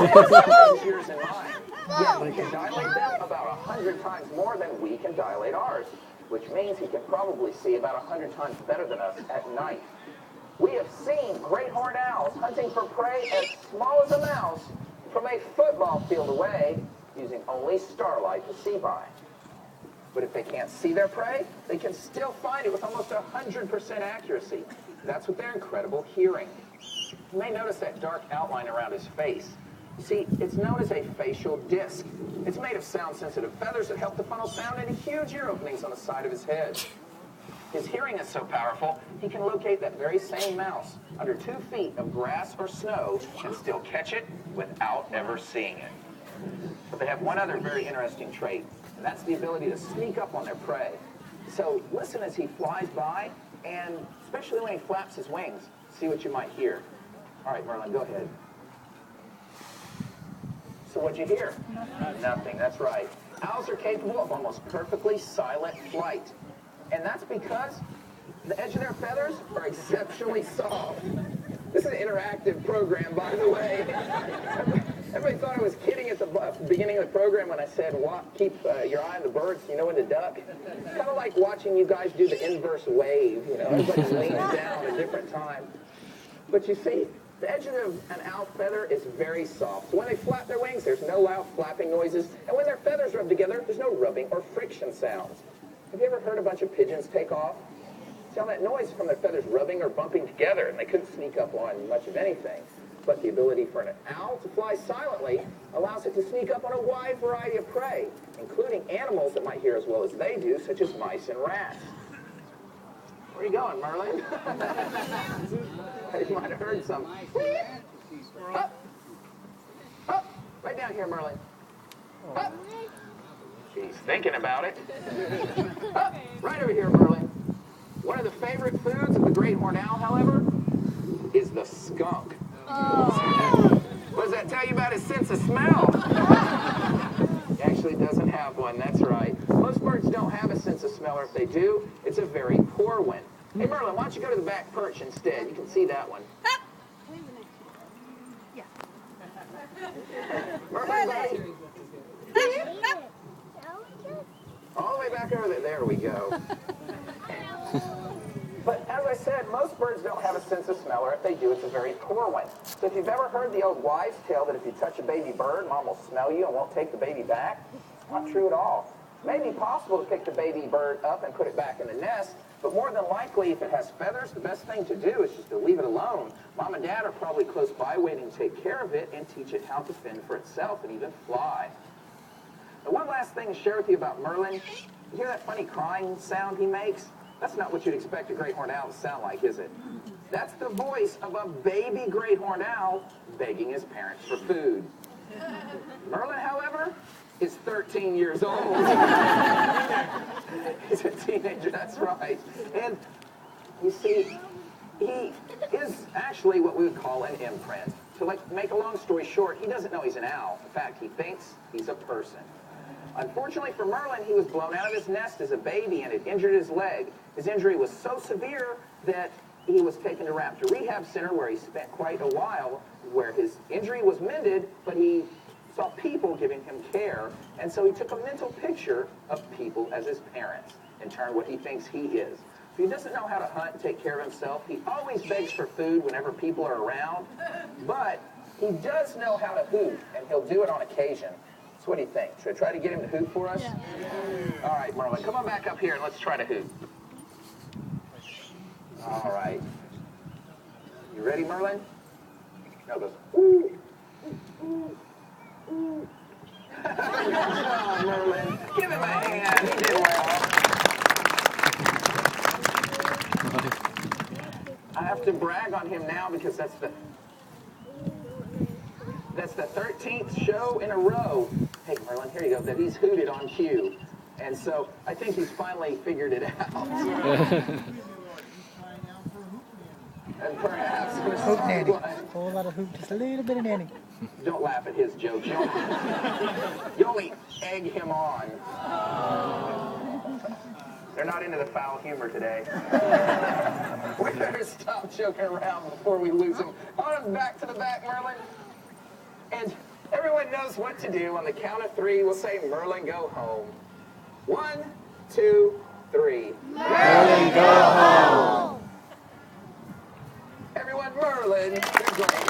ears in mind. Yet he can dilate them about 100 times more than we can dilate ours, which means he can probably see about 100 times better than us at night. We have seen great horned owls hunting for prey as small as a mouse from a football field away using only starlight to see by. But if they can't see their prey, they can still find it with almost 100% accuracy. That's with their incredible hearing. You may notice that dark outline around his face. You see, it's known as a facial disc. It's made of sound-sensitive feathers that help to funnel sound into huge ear openings on the side of his head. His hearing is so powerful, he can locate that very same mouse under 2 feet of grass or snow and still catch it without ever seeing it. But they have one other very interesting trait, and that's the ability to sneak up on their prey. So listen as he flies by, and especially when he flaps his wings, see what you might hear. All right, Merlin, go ahead. So what'd you hear? Nothing, that's right. Owls are capable of almost perfectly silent flight. And that's because the edge of their feathers are exceptionally soft. This is an interactive program, by the way. Everybody thought I was kidding at the beginning of the program when I said, keep your eye on the birds so you know when to duck. It's kind of like watching you guys do the inverse wave, you know, everybody leans down at a different time. But you see, the edge of an owl feather is very soft. So when they flap their wings, there's no loud flapping noises. And when their feathers rub together, there's no rubbing or friction sounds. Have you ever heard a bunch of pigeons take off? See all that noise from their feathers rubbing or bumping together, and they couldn't sneak up on much of anything. But the ability for an owl to fly silently allows it to sneak up on a wide variety of prey, including animals that might hear as well as they do, such as mice and rats. Where are you going, Merlin? You might have heard some. Up! Up! Right down here, Merlin. Up! He's thinking about it. Up! Right over here, Merlin. One of the favorite foods of the great horned owl, however, is the skunk. Oh. What does that tell you about his sense of smell? He actually doesn't have one, that's right. Most birds don't have a sense of smell, or if they do, it's a very poor one. Hey, Merlin, why don't you go to the back perch instead? You can see that one. Yeah. Merlin, buddy. All the way back over there. There we go. But as I said, most birds don't have a sense of smell, or if they do, it's a very poor one. So if you've ever heard the old wives' tale that if you touch a baby bird, mom will smell you and won't take the baby back, it's not true at all. It may be possible to pick the baby bird up and put it back in the nest, but more than likely, if it has feathers, the best thing to do is just to leave it alone. Mom and dad are probably close by waiting to take care of it and teach it how to fend for itself and even fly. Now, one last thing to share with you about Merlin. You hear that funny crying sound he makes? That's not what you'd expect a great horned owl to sound like, is it? That's the voice of a baby great horned owl begging his parents for food. Merlin, however, is 13 years old. He's a teenager, that's right. And you see, he is actually what we would call an imprint. To make a long story short, he doesn't know he's an owl. In fact, he thinks he's a person. Unfortunately for Merlin, he was blown out of his nest as a baby and it injured his leg. His injury was so severe that he was taken to Raptor Rehab Center, where he spent quite a while, where his injury was mended, but he saw people giving him care, and so he took a mental picture of people as his parents, in turn what he thinks he is. If he doesn't know how to hunt and take care of himself, he always begs for food whenever people are around, but he does know how to hoot, and he'll do it on occasion. So what do you think? Should I try to get him to hoot for us? Yeah. All right, Merlin, come on back up here and let's try to hoot. All right. You ready, Merlin? No, it goes, ooh, ooh, ooh. Oh, Merlin, give him a hand. He did well. I have to brag on him now because that's the 13th show in a row. Hey, Merlin, here you go, that he's hooted on cue. And so I think he's finally figured it out. And perhaps Hoot nanny. A whole lot of hoot, just a little bit of nanny. Don't laugh at his jokes. You only egg him on. They're not into the foul humor today. We better stop joking around before we lose him. On back to the back, Merlin. And everyone knows what to do. On the count of three, we'll say Merlin, go home. 1, 2, 3. Merlin, go home. Everyone, Merlin, you're great.